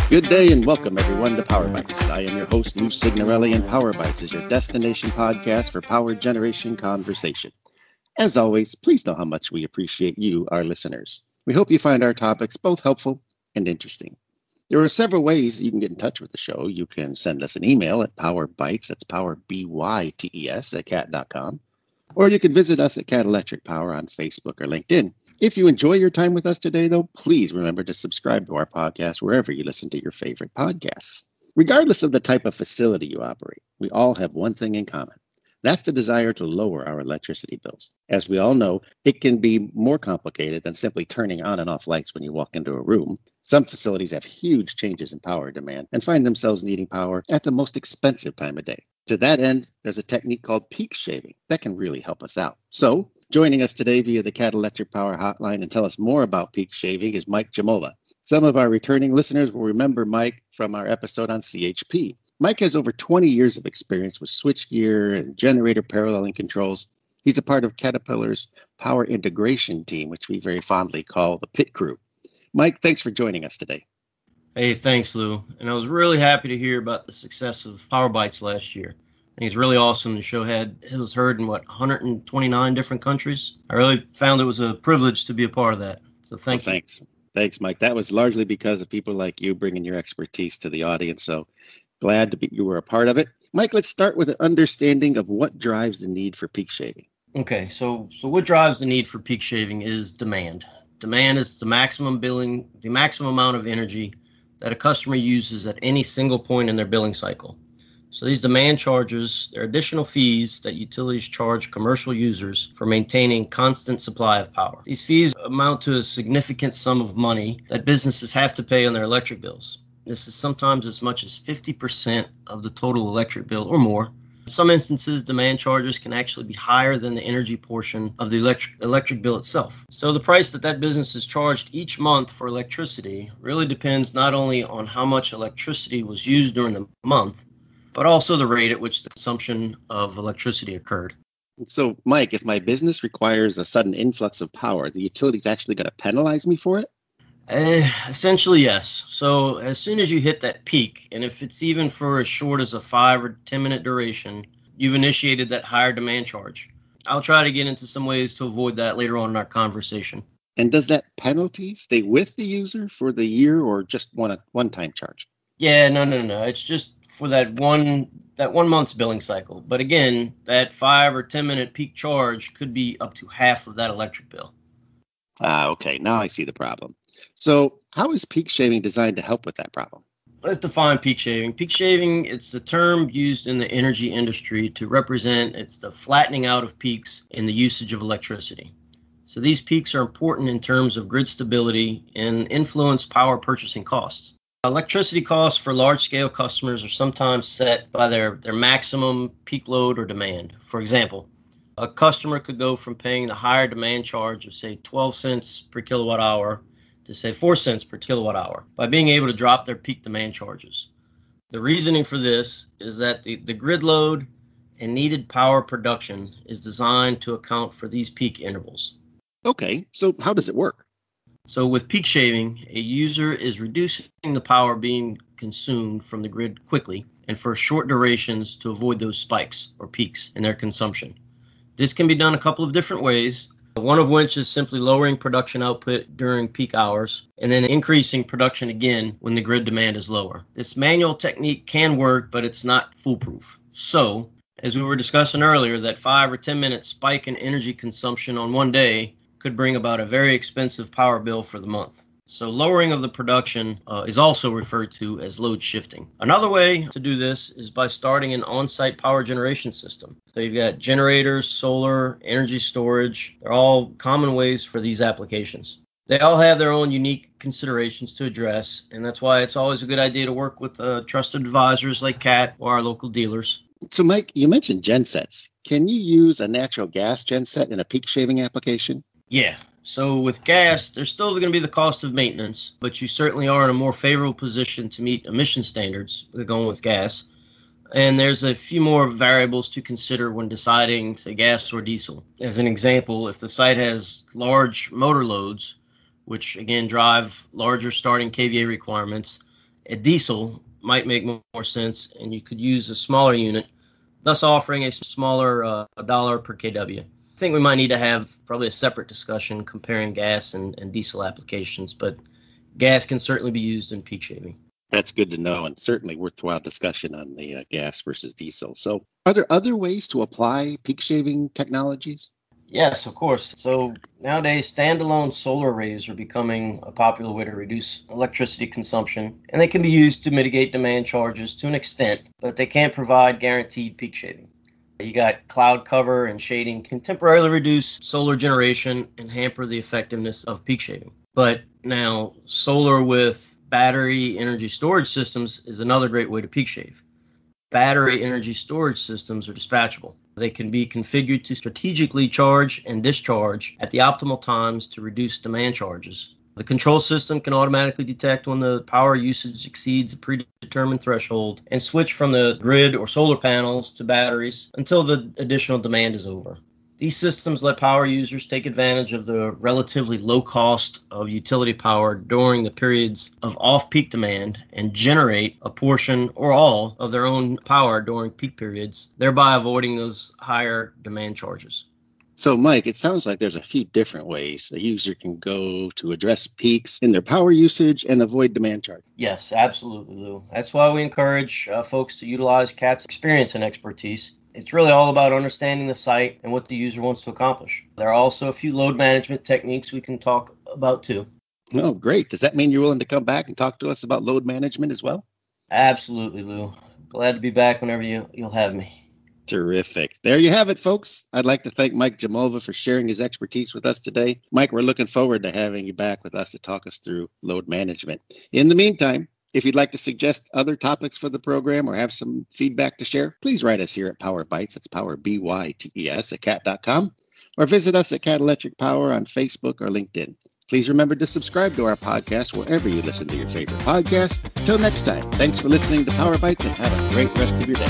Good day and welcome everyone to Power Bytes. I am your host, Lou Signorelli, and Power Bytes is your destination podcast for power generation conversation. As always, please know how much we appreciate you, our listeners. We hope you find our topics both helpful and interesting. There are several ways you can get in touch with the show. You can send us an email at powerbytes, that's power, B-Y-T-E-S, at cat.com. Or you can visit us at Cat Electric Power on Facebook or LinkedIn. If you enjoy your time with us today, though, please remember to subscribe to our podcast wherever you listen to your favorite podcasts. Regardless of the type of facility you operate, we all have one thing in common. That's the desire to lower our electricity bills. As we all know, it can be more complicated than simply turning on and off lights when you walk into a room. Some facilities have huge changes in power demand and find themselves needing power at the most expensive time of day. To that end, there's a technique called peak shaving that can really help us out. So, joining us today via the Cat Electric Power Hotline and tell us more about peak shaving is Mike Jamola. Some of our returning listeners will remember Mike from our episode on CHP. Mike has over 20 years of experience with switchgear and generator paralleling controls. He's a part of Caterpillar's power integration team, which we very fondly call the PIT crew. Mike, thanks for joining us today. Hey, thanks, Lou. And I was really happy to hear about the success of Power Bytes last year. I think it's really awesome. The show was heard in, 129 different countries. I really found it was a privilege to be a part of that. So thank you. Thanks, Mike. That was largely because of people like you bringing your expertise to the audience. So glad you were a part of it. Mike, let's start with an understanding of what drives the need for peak shaving. Okay, so what drives the need for peak shaving is demand. Demand is the maximum amount of energy that a customer uses at any single point in their billing cycle. So these demand charges, they're additional fees that utilities charge commercial users for maintaining constant supply of power. These fees amount to a significant sum of money that businesses have to pay on their electric bills. This is sometimes as much as 50% of the total electric bill or more. In some instances, demand charges can actually be higher than the energy portion of the electric bill itself. So the price that business is charged each month for electricity really depends not only on how much electricity was used during the month, but also the rate at which the consumption of electricity occurred. So, Mike, if my business requires a sudden influx of power, the utility's actually going to penalize me for it? Essentially, yes. So as soon as you hit that peak, and if it's even for as short as a 5 or 10 minute duration, you've initiated that higher demand charge. I'll try to get into some ways to avoid that later on in our conversation. And does that penalty stay with the user for the year or just one-time charge? Yeah, no. It's just for that one month's billing cycle. But again, that 5 or 10 minute peak charge could be up to half of that electric bill. Okay. Now I see the problem. So how is peak shaving designed to help with that problem? Let's define peak shaving. Peak shaving, it's the term used in the energy industry to represent it's the flattening out of peaks in the usage of electricity. So these peaks are important in terms of grid stability and influence power purchasing costs. Electricity costs for large-scale customers are sometimes set by their maximum peak load or demand. For example, a customer could go from paying the higher demand charge of, say, 12 cents per kilowatt hour to, say, 4 cents per kilowatt hour by being able to drop their peak demand charges. The reasoning for this is that the grid load and needed power production is designed to account for these peak intervals. Okay, so how does it work? So with peak shaving, a user is reducing the power being consumed from the grid quickly and for short durations to avoid those spikes or peaks in their consumption. This can be done a couple of different ways, one of which is simply lowering production output during peak hours and then increasing production again when the grid demand is lower. This manual technique can work, but it's not foolproof. So, as we were discussing earlier, that 5 or 10 minute spike in energy consumption on one day could bring about a very expensive power bill for the month. So lowering of the production is also referred to as load shifting. Another way to do this is by starting an on-site power generation system. So you've got generators, solar, energy storage. They're all common ways for these applications. They all have their own unique considerations to address, and that's why it's always a good idea to work with trusted advisors like CAT or our local dealers. So, Mike, you mentioned gensets. Can you use a natural gas genset in a peak shaving application? Yeah. So with gas, there's still going to be the cost of maintenance, but you certainly are in a more favorable position to meet emission standards going with gas. And there's a few more variables to consider when deciding to gas or diesel. As an example, if the site has large motor loads, which again drive larger starting KVA requirements, a diesel might make more sense, and you could use a smaller unit, thus offering a smaller dollar per kW. I think we might need to have probably a separate discussion comparing gas and diesel applications, but gas can certainly be used in peak shaving. That's good to know, and certainly worthwhile discussion on the gas versus diesel. So are there other ways to apply peak shaving technologies? Yes, of course. So nowadays, standalone solar arrays are becoming a popular way to reduce electricity consumption, and they can be used to mitigate demand charges to an extent, but they can't provide guaranteed peak shaving. You got cloud cover and shading can temporarily reduce solar generation and hamper the effectiveness of peak shaving. But now, solar with battery energy storage systems is another great way to peak shave. Battery energy storage systems are dispatchable. They can be configured to strategically charge and discharge at the optimal times to reduce demand charges. The control system can automatically detect when the power usage exceeds a predetermined threshold and switch from the grid or solar panels to batteries until the additional demand is over. These systems let power users take advantage of the relatively low cost of utility power during the periods of off-peak demand and generate a portion or all of their own power during peak periods, thereby avoiding those higher demand charges. So, Mike, it sounds like there's a few different ways a user can go to address peaks in their power usage and avoid demand charge. Yes, absolutely, Lou. That's why we encourage folks to utilize CAT's experience and expertise. It's really all about understanding the site and what the user wants to accomplish. There are also a few load management techniques we can talk about too. Oh, great. Does that mean you're willing to come back and talk to us about load management as well? Absolutely, Lou. Glad to be back whenever you'll have me. Terrific. There you have it, folks. I'd like to thank Mike Jamova for sharing his expertise with us today. Mike, we're looking forward to having you back with us to talk us through load management. In the meantime, if you'd like to suggest other topics for the program or have some feedback to share, please write us here at Power Bytes. That's Power BYTES at cat.com, or visit us at Cat Electric Power on Facebook or LinkedIn. Please remember to subscribe to our podcast wherever you listen to your favorite podcast. Until next time, thanks for listening to Power Bytes and have a great rest of your day.